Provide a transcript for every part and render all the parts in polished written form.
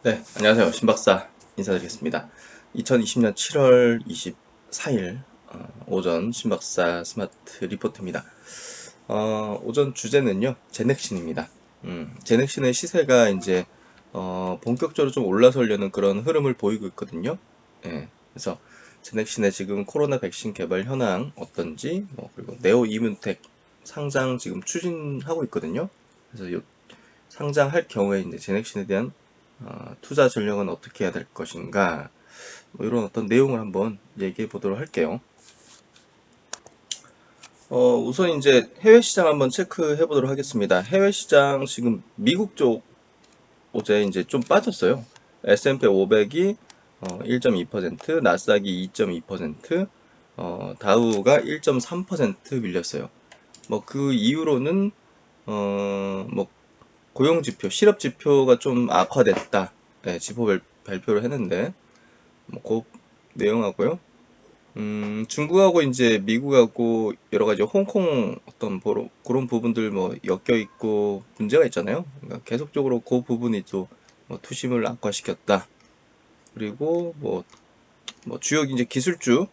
네, 안녕하세요. 신박사 인사드리겠습니다. 2020년 7월 24일 오전 신박사 스마트 리포트입니다. 오전 주제는요, 제넥신입니다. 제넥신의 시세가 이제 본격적으로 좀 올라서려는 그런 흐름을 보이고 있거든요. 예, 그래서 제넥신의 지금 코로나 백신 개발 현황 어떤지, 그리고 네오 이문텍 상장 지금 추진하고 있거든요. 그래서 상장할 경우에 이제 제넥신에 대한 투자 전략은 어떻게 해야 될 것인가, 이런 어떤 내용을 한번 얘기해 보도록 할게요. 우선 이제 해외 시장 한번 체크해 보도록 하겠습니다. 해외 시장 지금 미국 쪽 어제 이제 좀 빠졌어요. S&P 500이 1.2%, 나스닥이 2.2%, 다우가 1.3% 밀렸어요. 뭐 그 이후로는 뭐 고용 지표, 실업 지표가 좀 악화됐다. 네, 지표 발표를 했는데 그 내용하고요. 중국하고 이제 미국하고 여러 가지 홍콩 어떤 그런 부분들 뭐 엮여 있고 문제가 있잖아요. 그러니까 계속적으로 그 부분이 또뭐 투심을 악화시켰다. 그리고 뭐 주요 이제 기술주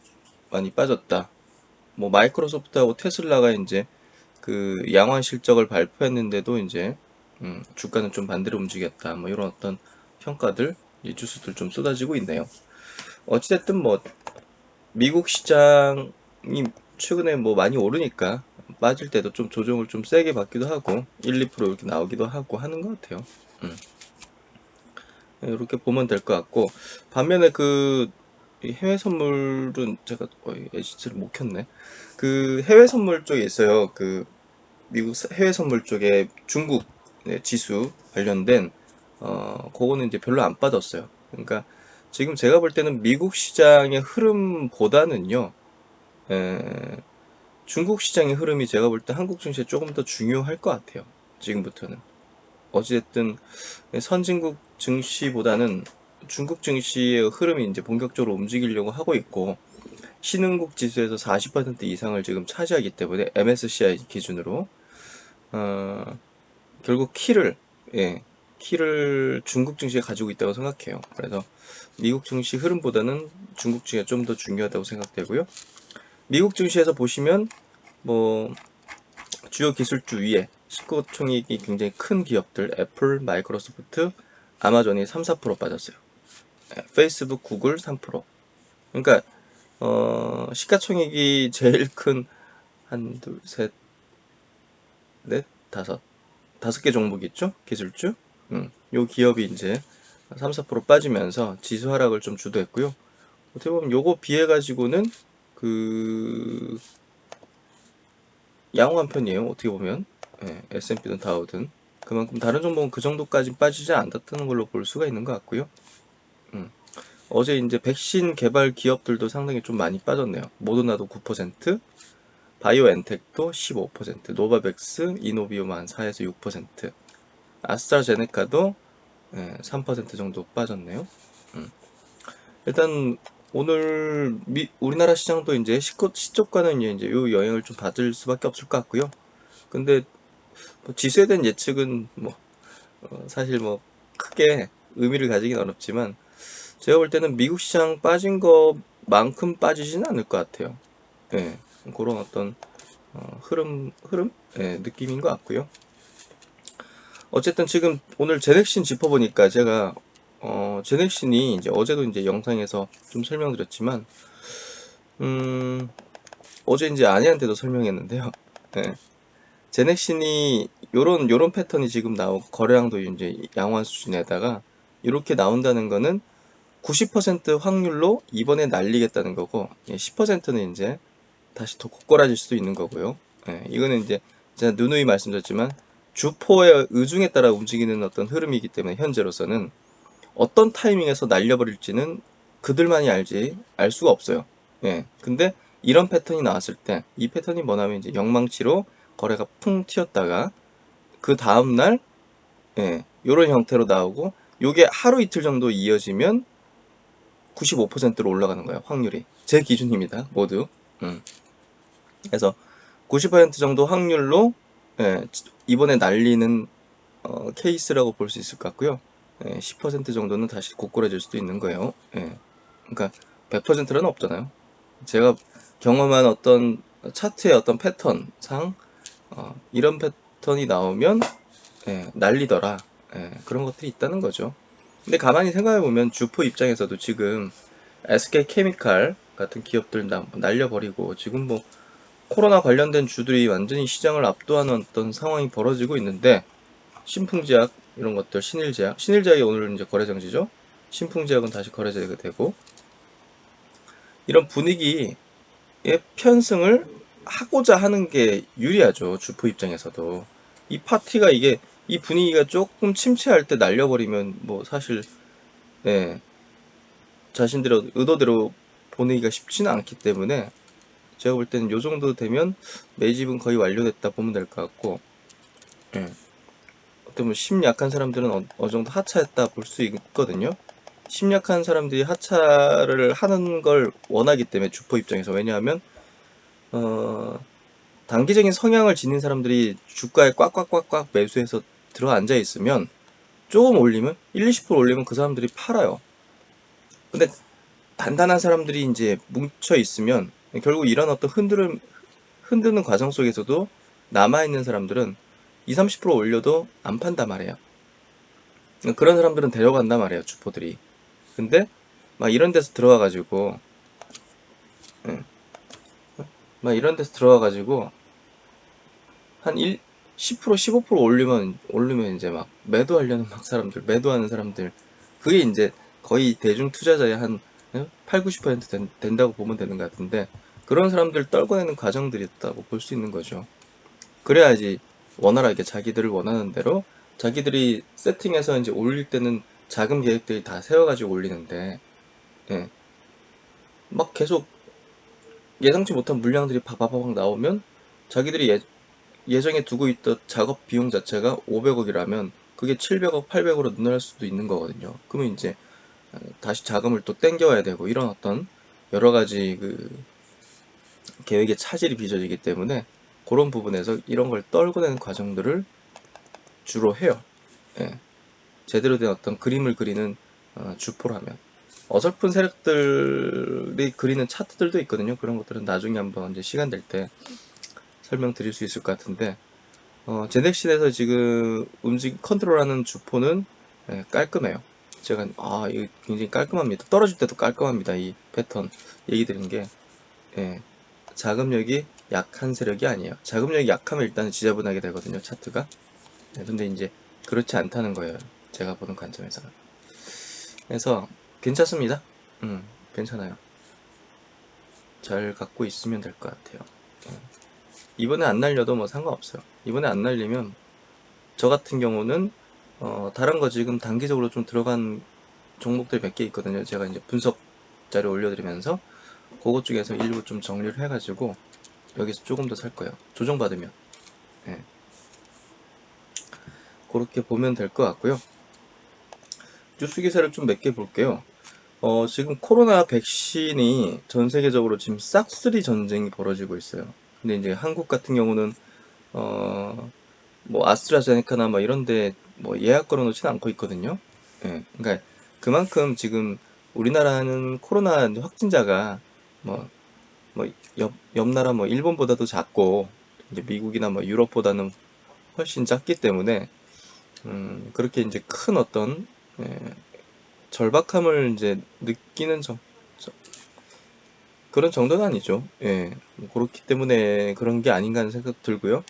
많이 빠졌다. 뭐 마이크로소프트하고 테슬라가 이제 그 양화 실적을 발표했는데도 이제 주가는 좀 반대로 움직였다. 뭐 이런 어떤 평가들, 이 뉴스들 좀 쏟아지고 있네요. 어찌됐든 뭐 미국 시장이 최근에 뭐 많이 오르니까 빠질 때도 좀 조정을 좀 세게 받기도 하고 1, 2% 이렇게 나오기도 하고 하는 것 같아요. 이렇게 보면 될 것 같고, 반면에 해외 선물은 제가 거의 에지트를 못 켰네. 그 해외 선물 쪽에 있어요. 그 미국 해외 선물 쪽에 중국 지수 관련된 그거는 이제 별로 안 빠졌어요. 그러니까 지금 제가 볼 때는 미국 시장의 흐름보다는요, 에, 중국 시장의 흐름이 제가 볼 때 한국 증시에 조금 더 중요할 것 같아요. 지금부터는. 어찌됐든 선진국 증시보다는 중국 증시의 흐름이 이제 본격적으로 움직이려고 하고 있고, 신흥국 지수에서 40% 이상을 지금 차지하기 때문에 MSCI 기준으로 어, 결국 예, 키를 중국 증시에 가지고 있다고 생각해요. 그래서 미국 증시 흐름보다는 중국 증시가 좀 더 중요하다고 생각되고요. 미국 증시에서 보시면 뭐 주요 기술주 위에 시가총액이 굉장히 큰 기업들, 애플, 마이크로소프트, 아마존이 3, 4% 빠졌어요. 페이스북, 구글 3%. 그러니까 시가총액이 제일 큰 한, 둘, 셋, 넷, 다섯 개 종목 있죠? 기술주. 요 기업이 이제 3, 4% 빠지면서 지수 하락을 좀 주도했고요. 어떻게 보면 요거 비해 가지고는 그 양호한 편이에요. 어떻게 보면 S&P든 다우든 그만큼 다른 종목은 그 정도까지 빠지지 않았다는 걸로 볼 수가 있는 것 같고요. 음. 어제 이제 백신 개발 기업들도 상당히 좀 많이 빠졌네요. 모더나도 9%, 바이오엔텍도 15%, 노바백스, 이노비움 한 4에서 6%, 아스트라제네카도 3% 정도 빠졌네요. 음. 일단 오늘 우리나라 시장도 이제 시초가는 이제 요 영향을 좀 받을 수밖에 없을 것 같고요. 근데 뭐 지수에 대한 예측은 뭐 사실 뭐 크게 의미를 가지긴 어렵지만 제가 볼 때는 미국 시장 빠진 것만큼 빠지지는 않을 것 같아요. 예, 그런 어떤 흐름, 느낌인 것 같고요. 어쨌든 지금 오늘 제넥신 짚어보니까 제가 제넥신이 이제 어제도 이제 영상에서 좀 설명드렸지만 음, 어제 이제 아내한테도 설명했는데요. 예, 제넥신이 요런 패턴이 지금 나오고 거래량도 이제 양호한 수준에다가 이렇게 나온다는 거는 90% 확률로 이번에 날리겠다는 거고 10%는 이제 다시 더 고꾸라질 수도 있는 거고요. 이거는 이제 제가 누누이 말씀드렸지만 주포의 의중에 따라 움직이는 어떤 흐름이기 때문에 현재로서는 어떤 타이밍에서 날려버릴지는 그들만이 알 수가 없어요. 근데 이런 패턴이 나왔을 때 이 패턴이 뭐냐면 이제 영망치로 거래가 풍 튀었다가 그 다음날 이런 형태로 나오고 요게 하루 이틀 정도 이어지면 95%로 올라가는 거예요. 확률이. 제 기준입니다. 모두. 음. 그래서 90% 정도 확률로 이번에 날리는 케이스라고 볼 수 있을 것 같고요. 10% 정도는 다시 고꾸라질 수도 있는 거예요. 그러니까 100%는 없잖아요. 제가 경험한 어떤 차트의 어떤 패턴상 이런 패턴이 나오면 날리더라. 그런 것들이 있다는 거죠. 근데 가만히 생각해보면 주포 입장에서도 지금 SK케미칼 같은 기업들 날려버리고 지금 뭐 코로나 관련된 주들이 완전히 시장을 압도하는 어떤 상황이 벌어지고 있는데 신풍제약 이런 것들 신일제약이 오늘 이제 거래정지죠. 신풍제약은 다시 거래되게 되고 이런 분위기에 편승을 하고자 하는 게 유리하죠. 주포 입장에서도 이 파티가 이 분위기가 조금 침체할 때 날려버리면 뭐 사실 자신들의 의도대로 보내기가 쉽지는 않기 때문에 제가 볼 때는 요 정도 되면 매집은 거의 완료됐다 보면 될 것 같고 어떤 심 약한 사람들은 어느 정도 하차했다 볼 수 있거든요. 심 약한 사람들이 하차를 하는 걸 원하기 때문에 주포 입장에서 왜냐하면 단기적인 성향을 지닌 사람들이 주가에 꽉꽉꽉꽉 매수해서 들어앉아 있으면 조금 올리면 1, 20% 올리면 그 사람들이 팔아요. 근데 단단한 사람들이 이제 뭉쳐 있으면 결국 이런 어떤 흔드는 과정 속에서도 남아있는 사람들은 20, 30% 올려도 안 판단 말이에요. 그런 사람들은 데려간단 말이에요, 주포들이. 근데 막 이런 데서 들어와가지고 막 이런 데서 들어와가지고 한 10% 15% 올리면 이제 막 매도하려는 막 사람들 매도하는 사람들 그게 이제 거의 대중 투자자의 한 8, 90% 된다고 보면 되는 것 같은데 그런 사람들 떨궈내는 과정들이 있다고 볼 수 있는 거죠. 그래야지 원활하게 자기들을 원하는 대로 자기들이 세팅해서 이제 올릴 때는 자금 계획들이 다 세워가지고 올리는데 예, 막 계속 예상치 못한 물량들이 바바바박 나오면 자기들이 예정에 두고 있던 작업 비용 자체가 500억이라면 그게 700억, 800억으로 늘어날 수도 있는 거거든요. 그러면 이제 다시 자금을 또 땡겨와야 되고 이런 어떤 여러 가지 그 계획의 차질이 빚어지기 때문에 그런 부분에서 이런 걸 떨궈내는 과정들을 주로 해요. 예. 제대로 된 어떤 그림을 그리는 주포라면 어설픈 세력들이 그리는 차트들도 있거든요. 그런 것들은 나중에 한번 이제 시간 될 때 설명드릴 수 있을 것 같은데 제넥신에서 지금 컨트롤하는 주포는 깔끔해요. 제가 이거 굉장히 깔끔합니다. 떨어질 때도 깔끔합니다. 이 패턴 얘기 드린 게 자금력이 약한 세력이 아니에요. 자금력이 약하면 일단은 지저분하게 되거든요. 차트가. 근데 이제 그렇지 않다는 거예요. 제가 보는 관점에서는. 그래서 괜찮습니다. 괜찮아요. 잘 갖고 있으면 될 것 같아요. 이번에 안 날려도 뭐 상관없어요. 이번에 안 날리면 저 같은 경우는 다른 거 지금 단기적으로 좀 들어간 종목들 몇 개 있거든요. 제가 이제 분석 자료 올려드리면서 그것 중에서 일부 좀 정리를 해가지고 여기서 조금 더 살 거예요. 조정받으면. 예. 그렇게 보면 될 것 같고요. 뉴스 기사를 좀 몇 개 볼게요. 지금 코로나 백신이 전 세계적으로 지금 싹쓸이 전쟁이 벌어지고 있어요. 근데 이제 한국 같은 경우는 뭐 아스트라제네카나 뭐 이런데 뭐 예약 걸어놓지는 않고 있거든요. 그러니까 그만큼 지금 우리나라는 코로나 확진자가 뭐, 옆 나라 뭐 일본보다도 작고 이제 미국이나 뭐 유럽보다는 훨씬 작기 때문에 그렇게 이제 큰 어떤 예, 절박함을 이제 느끼는 그런 정도는 아니죠. 뭐 그렇기 때문에 그런 게 아닌가 하는 생각 들고요.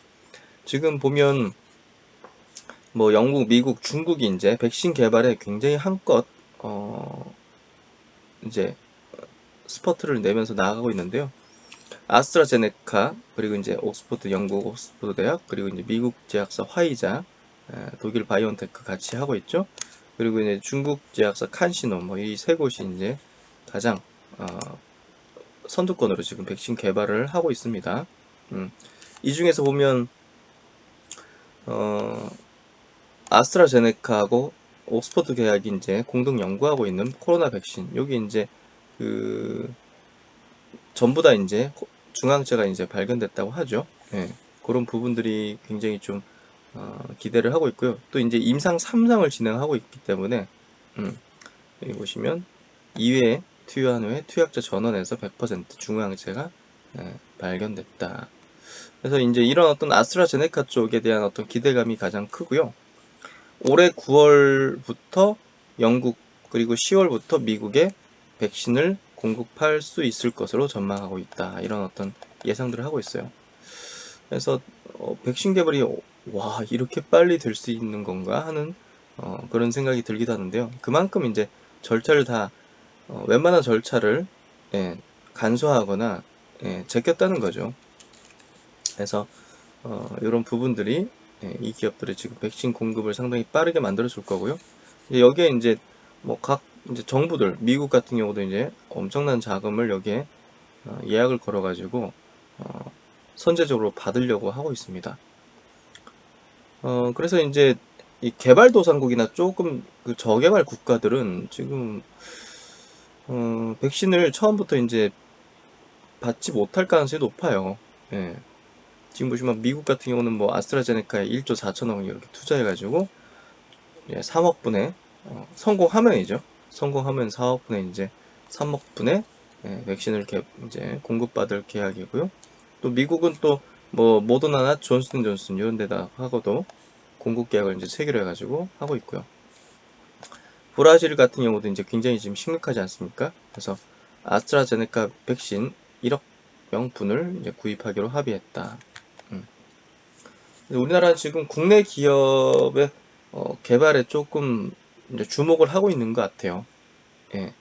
지금 보면 뭐 영국, 미국, 중국이 이제 백신 개발에 굉장히 한껏 이제 스퍼트를 내면서 나아가고 있는데요. 아스트라제네카 그리고 이제 옥스퍼드 영국 옥스퍼드 대학 그리고 이제 미국 제약사 화이자 독일 바이온테크 같이 하고 있죠. 그리고 이제 중국 제약사 칸시노 뭐 이 세 곳이 이제 가장 선두권으로 지금 백신 개발을 하고 있습니다. 이 중에서 보면 어, 아스트라제네카하고 옥스퍼드 대학이 이제 공동 연구하고 있는 코로나 백신 여기 이제 그 전부 다 이제 중앙체가 이제 발견됐다고 하죠. 그런 부분들이 굉장히 좀 기대를 하고 있고요. 또 이제 임상 3상을 진행하고 있기 때문에 여기 보시면 2회 투여한 후에 투약자 전원에서 100% 중후양제가 발견됐다. 그래서 이제 이런 어떤 아스트라제네카 쪽에 대한 어떤 기대감이 가장 크고요. 올해 9월부터 영국 그리고 10월부터 미국에 백신을 공급할 수 있을 것으로 전망하고 있다. 이런 어떤 예상들을 하고 있어요. 그래서 백신 개발이 와 이렇게 빨리 될 수 있는 건가 하는 그런 생각이 들기도 하는데요. 그만큼 이제 절차를 다 웬만한 절차를 간소화하거나 제꼈다는 거죠. 그래서 이런 부분들이 이 기업들의 지금 백신 공급을 상당히 빠르게 만들어 줄 거고요. 이제 여기에 이제 뭐 각 이제 정부들 미국 같은 경우도 이제 엄청난 자금을 여기에 예약을 걸어가지고 선제적으로 받으려고 하고 있습니다. 그래서 이제 이 개발도상국이나 조금 그 저개발 국가들은 지금 백신을 처음부터 이제 받지 못할 가능성이 높아요. 예. 지금 보시면 미국 같은 경우는 뭐 아스트라제네카에 1조 4천억 원 이렇게 투자해가지고 3억 분에 성공하면이죠. 성공하면 4억 분에 이제 3억 분에 백신을 이제 공급받을 계약이고요. 또 미국은 또 뭐 모더나나 존슨앤존슨 이런 데다 하고도 공급 계약을 이제 체결해 가지고 하고 있고요. 브라질 같은 경우도 이제 굉장히 지금 심각하지 않습니까? 그래서 아스트라제네카 백신 1억 명분을 이제 구입하기로 합의했다. 우리나라는 지금 국내 기업의 개발에 조금 이제 주목을 하고 있는 것 같아요. 예.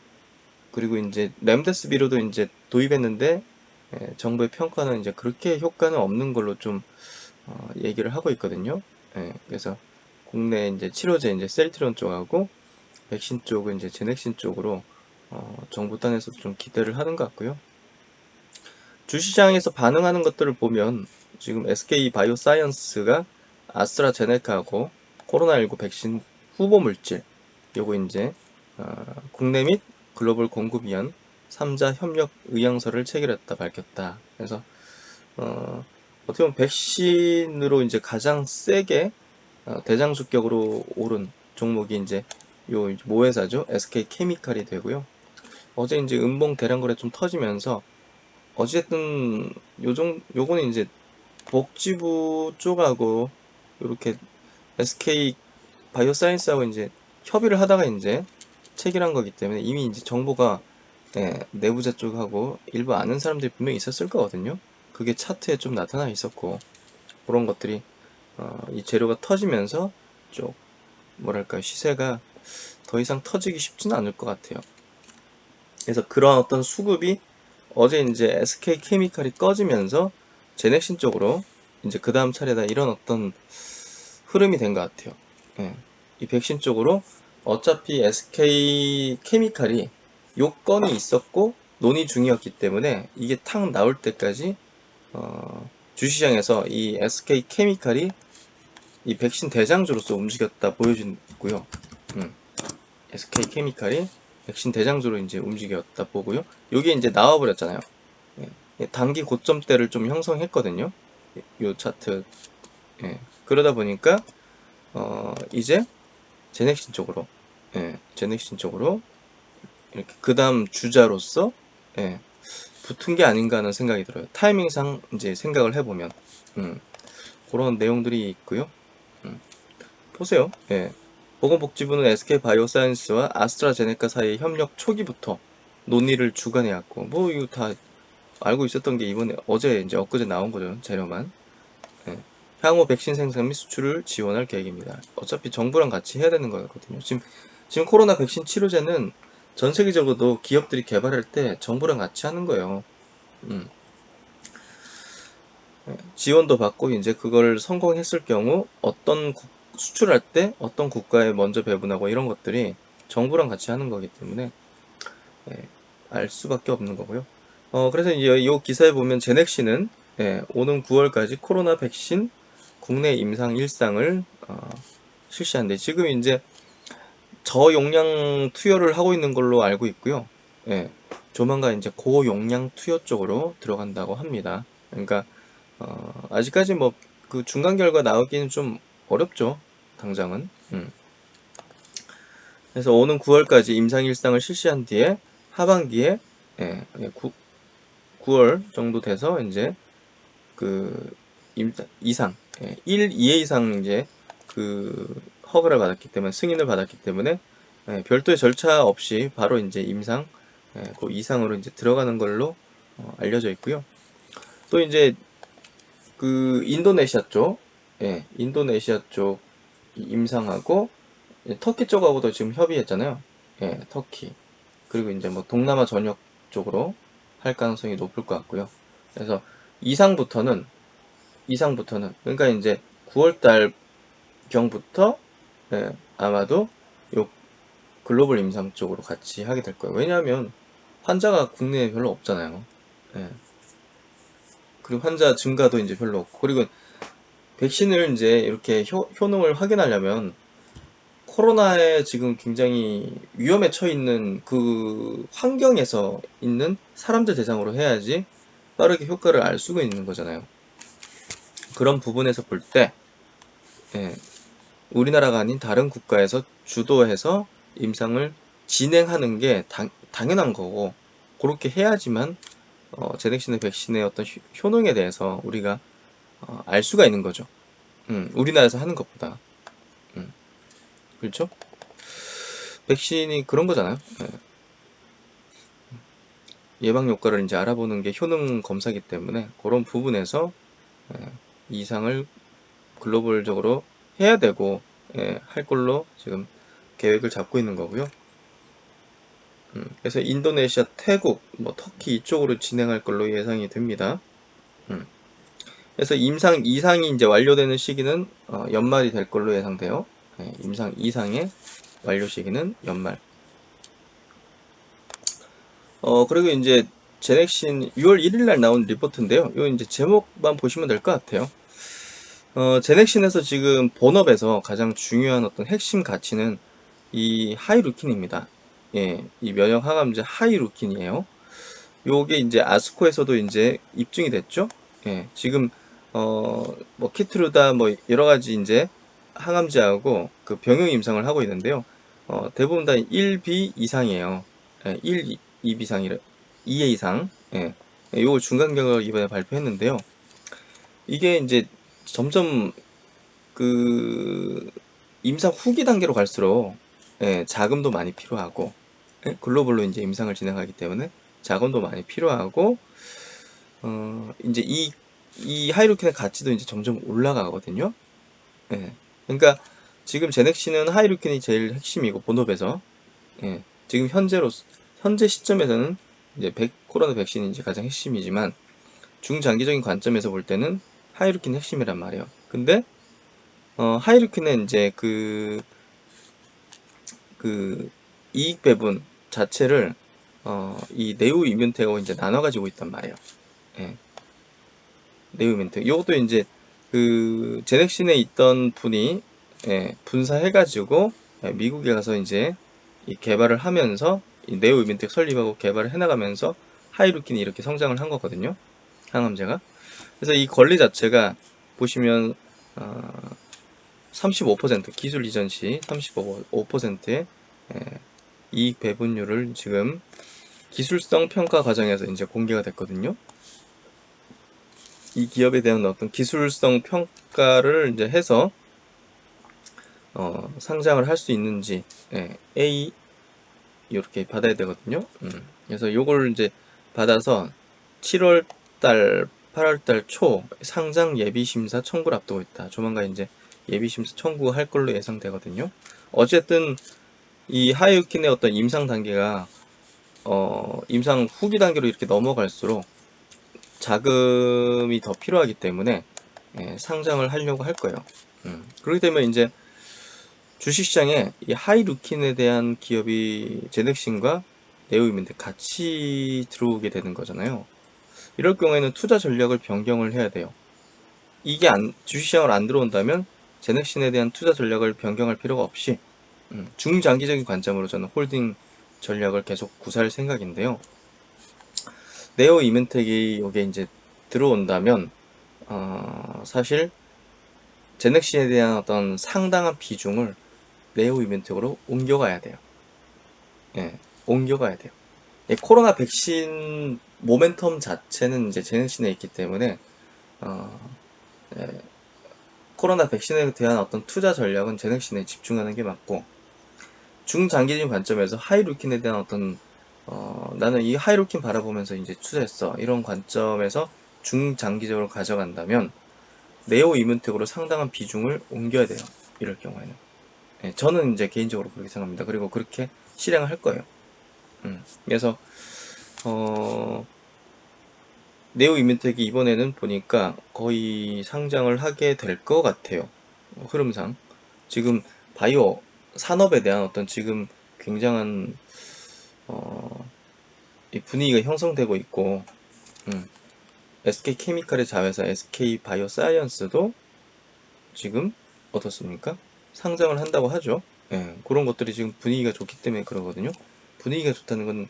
그리고 이제 렘데스비루도 이제 도입했는데 정부의 평가는 이제 그렇게 효과는 없는 걸로 좀 얘기를 하고 있거든요. 예. 그래서 국내 이제 치료제 이제 셀트리온 쪽하고 백신 쪽은 이제 제넥신 쪽으로 정부 단에서 좀 기대를 하는 것 같고요. 주시장에서 반응하는 것들을 보면 지금 SK 바이오사이언스가 아스트라제네카하고 코로나19 백신 후보 물질 요거 이제 국내 및 글로벌 공급 위한 3자 협력 의향서를 체결했다 밝혔다. 그래서 어떻게 보면 백신으로 이제 가장 세게 대장주격으로 오른 종목이 이제 요 모회사죠. SK 케미칼이 되고요. 어제 이제 음봉 대량거래 좀 터지면서 어쨌든 요거는 이제 복지부 쪽하고 이렇게 SK 바이오사이언스하고 이제 협의를 하다가 이제 체결한 거기 때문에 이미 이제 정보가 내부자 쪽하고 일부 아는 사람들이 분명히 있었을 거거든요. 그게 차트에 좀 나타나 있었고 그런 것들이 이 재료가 터지면서 좀 뭐랄까 시세가 더 이상 터지기 쉽지는 않을 것 같아요. 그래서 그런 어떤 수급이 어제 이제 SK 케미칼이 꺼지면서 제넥신 쪽으로 이제 그 다음 차례다 이런 어떤 흐름이 된 것 같아요. 예. 이 백신 쪽으로 어차피 SK 케미칼이 요건이 있었고 논의 중이었기 때문에 이게 탁 나올 때까지 주시장에서 이 SK 케미칼이 이 백신 대장주로서 움직였다 보여지고요. SK 케미칼이 백신 대장주로 이제 움직였다 보고요. 여기 이제 나와버렸잖아요. 단기 고점대를 좀 형성했거든요. 요 차트. 그러다 보니까 이제 제넥신 쪽으로, 제넥신 쪽으로 이렇게 그 다음 주자로서 붙은 게 아닌가 하는 생각이 들어요. 타이밍상 이제 생각을 해보면 그런 내용들이 있고요. 보세요. 보건복지부는 SK바이오사이언스와 아스트라제네카 사이의 협력 초기부터 논의를 주관해왔고, 뭐 이거 다 알고 있었던 게 이번에 어제 이제 엊그제 나온 거죠. 재료만. 향후 백신 생산 및 수출을 지원할 계획입니다. 어차피 정부랑 같이 해야 되는 거거든요. 지금 코로나 백신 치료제는 전 세계적으로도 기업들이 개발할 때 정부랑 같이 하는 거예요. 지원도 받고 이제 그걸 성공했을 경우 수출할 때 어떤 국가에 먼저 배분하고 이런 것들이 정부랑 같이 하는 거기 때문에 알 수밖에 없는 거고요. 그래서 이제 이 기사에 보면 제넥시는 오는 9월까지 코로나 백신 국내 임상 1상을 실시한데 지금 이제 저용량 투여를 하고 있는 걸로 알고 있고요. 조만간 이제 고용량 투여 쪽으로 들어간다고 합니다. 그러니까 아직까지 뭐 그 중간 결과 나오기는 좀 어렵죠. 당장은. 그래서 오는 9월까지 임상 일상을 실시한 뒤에 하반기에 9월 정도 돼서 이제 그 이상 1, 2회 이상 이제 그 허가를 받았기 때문에 승인을 받았기 때문에 별도의 절차 없이 바로 이제 임상 그 이상으로 이제 들어가는 걸로 알려져 있고요. 또 이제 그 인도네시아 쪽, 인도네시아 쪽 임상하고 터키 쪽하고도 지금 협의했잖아요. 터키. 그리고 이제 뭐 동남아 전역 쪽으로 할 가능성이 높을 것 같고요. 그래서 이상부터는 그러니까 이제 9월달 경부터 아마도 요 글로벌 임상 쪽으로 같이 하게 될 거예요. 왜냐하면 환자가 국내에 별로 없잖아요. 예. 그리고 환자 증가도 이제 별로 없고, 그리고 백신을 이제 이렇게 효능을 확인하려면 코로나에 지금 굉장히 위험에 처해 있는 그 환경에서 있는 사람들 대상으로 해야지 빠르게 효과를 알 수가 있는 거잖아요. 그런 부분에서 볼 때, 우리나라가 아닌 다른 국가에서 주도해서 임상을 진행하는 게 당연한 거고, 그렇게 해야지만 제넥신의 백신의 어떤 효능에 대해서 우리가 알 수가 있는 거죠. 우리나라에서 하는 것보다. 그렇죠? 백신이 그런 거잖아요. 예방 효과를 이제 알아보는 게 효능 검사기 때문에 그런 부분에서 이상을 글로벌적으로 해야 되고 할 걸로 지금 계획을 잡고 있는 거고요. 그래서 인도네시아, 태국, 뭐 터키 이쪽으로 진행할 걸로 예상이 됩니다. 그래서 임상 2상이 이제 완료되는 시기는 연말이 될 걸로 예상돼요. 임상 2상의 완료 시기는 연말. 그리고 이제 제넥신 6월 1일 날 나온 리포트인데요. 이 이제 제목만 보시면 될 것 같아요. 제넥신에서 지금 본업에서 가장 중요한 어떤 핵심 가치는 이 하이루킨입니다. 이 면역 항암제 하이루킨이에요. 요게 이제 아스코에서도 이제 입증이 됐죠. 지금 뭐 키트루다 뭐 여러 가지 이제 항암제하고 그 병용 임상을 하고 있는데요. 대부분 다 1B 이상이에요. 1, 2B 이상이래. 2회 이상. 요 중간 결과를 이번에 발표했는데요. 이게 이제 점점 그 임상 후기 단계로 갈수록 자금도 많이 필요하고 글로벌로 이제 임상을 진행하기 때문에 자금도 많이 필요하고 이제 이 하이루킨의 가치도 이제 점점 올라가거든요. 그러니까 지금 제넥시는 하이루킨이 제일 핵심이고 본업에서 지금 현재 시점에서는 이제 코로나 백신이 이제 가장 핵심이지만 중장기적인 관점에서 볼 때는 하이루킨 핵심이란 말이에요. 근데 하이루킨은 이제 그 이익 배분 자체를 이 네오 이뮨텍하고 이제 나눠 가지고 있단 말이에요. 네오 이뮨텍. 이것도 이제 그 제넥신에 있던 분이 분사해 가지고 미국에 가서 이제 이 개발을 하면서 이 네오 이뮨텍 설립하고 개발을 해 나가면서 하이루킨이 이렇게 성장을 한 거거든요. 항암제가. 그래서 이 권리 자체가 보시면 35% 기술 이전 시 35%의 이익 배분율을 지금 기술성 평가 과정에서 이제 공개가 됐거든요. 이 기업에 대한 어떤 기술성 평가를 이제 해서 상장을 할 수 있는지 A 이렇게 받아야 되거든요. 그래서 요걸 이제 받아서 7월 달, 8월 달 초 상장 예비 심사 청구를 앞두고 있다. 조만간 이제 예비 심사 청구할 걸로 예상되거든요. 어쨌든 이 하이유킨의 어떤 임상 단계가 임상 후기 단계로 이렇게 넘어갈수록 자금이 더 필요하기 때문에 상장을 하려고 할 거예요. 그렇기 때문에 이제 주식시장에 이 하이루킨에 대한 기업이 제넥신과 네오이멘텍 같이 들어오게 되는 거잖아요. 이럴 경우에는 투자 전략을 변경을 해야 돼요. 이게 주식시장으로 안 들어온다면 제넥신에 대한 투자 전략을 변경할 필요가 없이 중장기적인 관점으로 저는 홀딩 전략을 계속 구사할 생각인데요. 네오 이멘텍이 여기에 이제 들어온다면 사실 제넥신에 대한 어떤 상당한 비중을 네오 이벤트로 옮겨가야 돼요. 예, 옮겨가야 돼요. 예, 코로나 백신 모멘텀 자체는 이제 제넥신에 있기 때문에 어, 예, 코로나 백신에 대한 어떤 투자 전략은 제넥신에 집중하는 게 맞고, 중장기적인 관점에서 하이루킨에 대한 어떤 나는 이 하이루킨 바라보면서 이제 투자했어, 이런 관점에서 중장기적으로 가져간다면 네오 이문택으로 상당한 비중을 옮겨야 돼요. 이럴 경우에는. 예, 저는 이제 개인적으로 그렇게 생각합니다. 그리고 그렇게 실행을 할 거예요. 그래서 네오 이문택이 이번에는 보니까 거의 상장을 하게 될 것 같아요. 흐름상 지금 바이오 산업에 대한 어떤 지금 굉장한 이 분위기가 형성되고 있고, SK 케미칼의 자회사 SK 바이오사이언스도 지금 어떻습니까? 상장을 한다고 하죠. 예, 그런 것들이 지금 분위기가 좋기 때문에 그러거든요. 분위기가 좋다는 건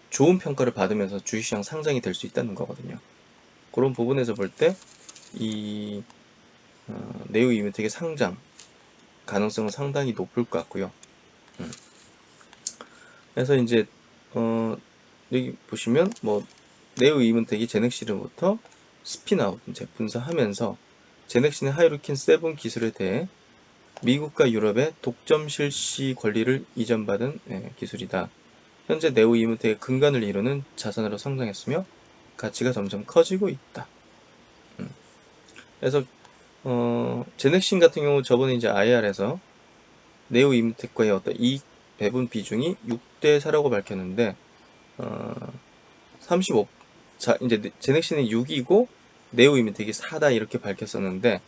좋은 평가를 받으면서 주식시장 상장이 될 수 있다는 거거든요. 그런 부분에서 볼 때 이 네오 이뮤텍의 상장 가능성은 상당히 높을 것 같고요. 그래서 이제 여기 보시면 뭐 네오 이문택이 제넥시르부터 스피나웃 이제 분사하면서 제넥신의 하이루킨 7 기술에 대해 미국과 유럽의 독점 실시 권리를 이전받은 기술이다. 현재 네오 이문택의 근간을 이루는 자산으로 성장했으며 가치가 점점 커지고 있다. 그래서 제넥신 같은 경우 저번에 이제 IR에서 네오 이문택과의 어떤 이익 배분 비중이 6대 4라고 밝혔는데 35, 자, 이제 제넥신이 6이고 네오 이민텍이 4다 이렇게 밝혔었는데,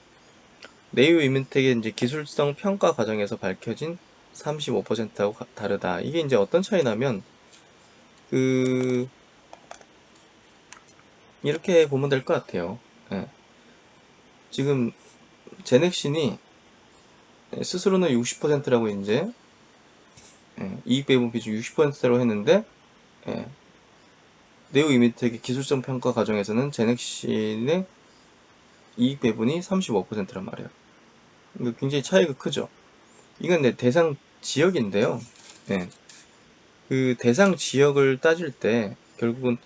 네오 이민텍의 이제 기술성 평가 과정에서 밝혀진 35%하고 다르다. 이게 이제 어떤 차이냐면, 그, 이렇게 보면 될 것 같아요. 예. 지금 제넥신이 스스로는 60%라고 이제 이익 배분 비중 60%로 했는데, 예, 네오 이민텍의 기술성 평가 과정에서는 제넥신의 이익 배분이 35%란 말이에요. 이거 굉장히 차이가 크죠. 이건 내 대상 지역인데요. 네. 그 대상 지역을 따질 때 결국은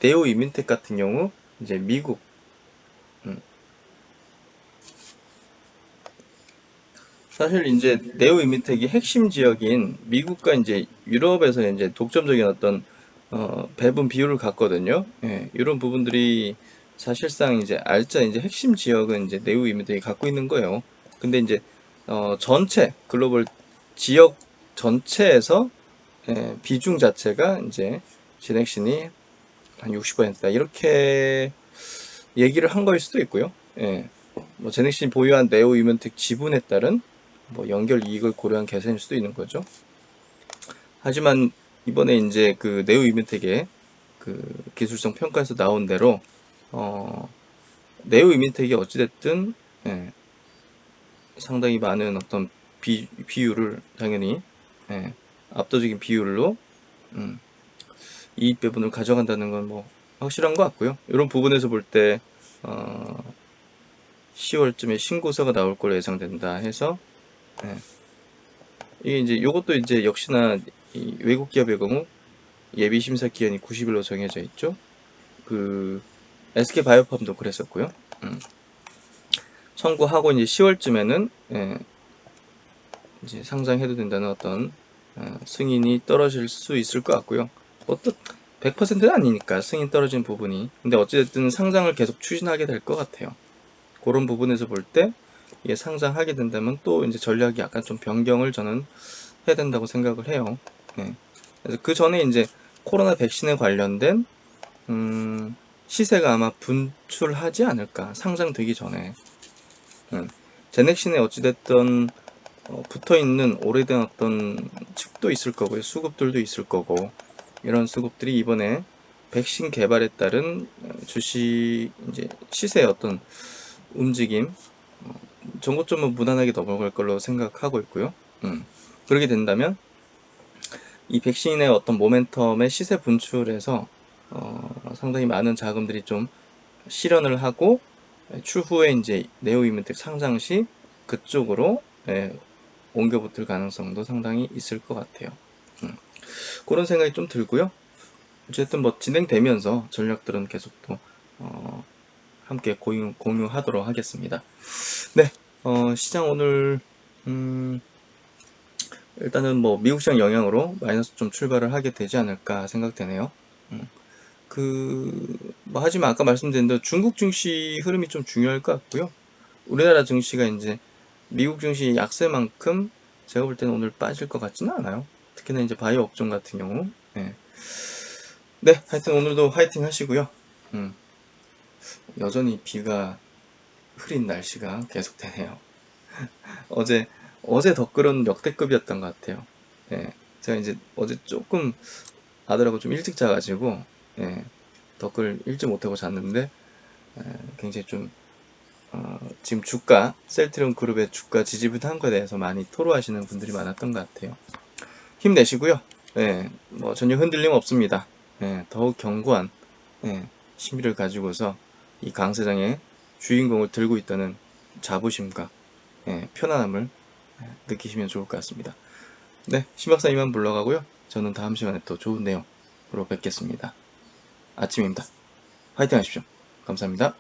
네오 이민텍 같은 경우 이제 미국, 음. 사실 이제 네오 이민텍이 핵심 지역인 미국과 이제 유럽에서 이제 독점적인 어떤 배분 비율을 갖거든요. 예, 이런 부분들이 사실상 이제 알짜 이제 핵심 지역은 이제 네오 이민텍이 갖고 있는 거예요. 근데 이제 전체 글로벌 지역 전체에서 비중 자체가 이제 진액신이 한 60%다 이렇게 얘기를 한 거일 수도 있고요. 예. 뭐 제넥신이 보유한 네오 이면택 지분에 따른 뭐 연결 이익을 고려한 계산일 수도 있는 거죠. 하지만 이번에 이제 그 네오 이면택의 그 기술성 평가에서 나온 대로 어, 네오 이면택이 어찌됐든 예, 상당히 많은 어떤 비율을 당연히 예, 압도적인 비율로 음, 이익 배분을 가져간다는 건 뭐 확실한 것 같고요. 이런 부분에서 볼 때 10월쯤에 신고서가 나올 걸로 예상된다 해서 예. 이게 이제 요것도 이제 역시나 이 외국 기업의 경우 예비 심사 기한이 90일로 정해져 있죠. 그 SK 바이오팜도 그랬었고요. 청구하고 이제 10월쯤에는 이제 상장해도 된다는 어떤 승인이 떨어질 수 있을 것 같고요. 어떤 100%는 아니니까 승인 떨어진 부분이. 근데 어찌됐든 상장을 계속 추진하게 될 것 같아요. 그런 부분에서 볼 때 이게 상장하게 된다면 또 이제 전략이 약간 좀 변경을 저는 해야 된다고 생각을 해요. 네. 그래서 그 전에 이제 코로나 백신에 관련된 시세가 아마 분출하지 않을까, 상장되기 전에. 제넥신에 어찌됐든 붙어 있는 오래된 어떤 측도 있을 거고요, 수급들도 있을 거고, 이런 수급들이 이번에 백신 개발에 따른 주식 이제 시세의 어떤 움직임, 전고점은 무난하게 넘어갈 걸로 생각하고 있고요. 그렇게 된다면 이 백신의 어떤 모멘텀의 시세 분출에서 상당히 많은 자금들이 좀 실현을 하고 추후에 이제 네오 이벤트 상장 시 그쪽으로 옮겨 붙을 가능성도 상당히 있을 것 같아요. 그런 생각이 좀 들고요. 어쨌든 뭐 진행되면서 전략들은 계속 또 함께 공유하도록 하겠습니다. 네, 시장 오늘 일단은 뭐 미국 시장 영향으로 마이너스 좀 출발을 하게 되지 않을까 생각되네요. 뭐 하지만 아까 말씀드린 대로 중국 증시 흐름이 좀 중요할 것 같고요. 우리나라 증시가 이제 미국 증시 약세만큼 제가 볼 때는 오늘 빠질 것 같지는 않아요. 특히나 이제 바이오 업종 같은 경우. 네. 네, 하여튼 오늘도 화이팅 하시고요. 여전히 비가 흐린 날씨가 계속되네요. 어제 어제 덧글은 역대급이었던 것 같아요. 예, 제가 이제 어제 조금 아들하고 좀 일찍 자가지고 덧글 읽지 못하고 잤는데 굉장히 좀 지금 주가 셀트리온 그룹의 주가 지지부진한 거에 대해서 많이 토로하시는 분들이 많았던 것 같아요. 힘내시고요. 뭐 전혀 흔들림 없습니다. 더욱 견고한 심리를 가지고서 이 강세장의 주인공을 들고 있다는 자부심과 편안함을 느끼시면 좋을 것 같습니다. 네, 신박사 이만 물러가고요. 저는 다음 시간에 또 좋은 내용으로 뵙겠습니다. 아침입니다. 화이팅 하십시오. 감사합니다.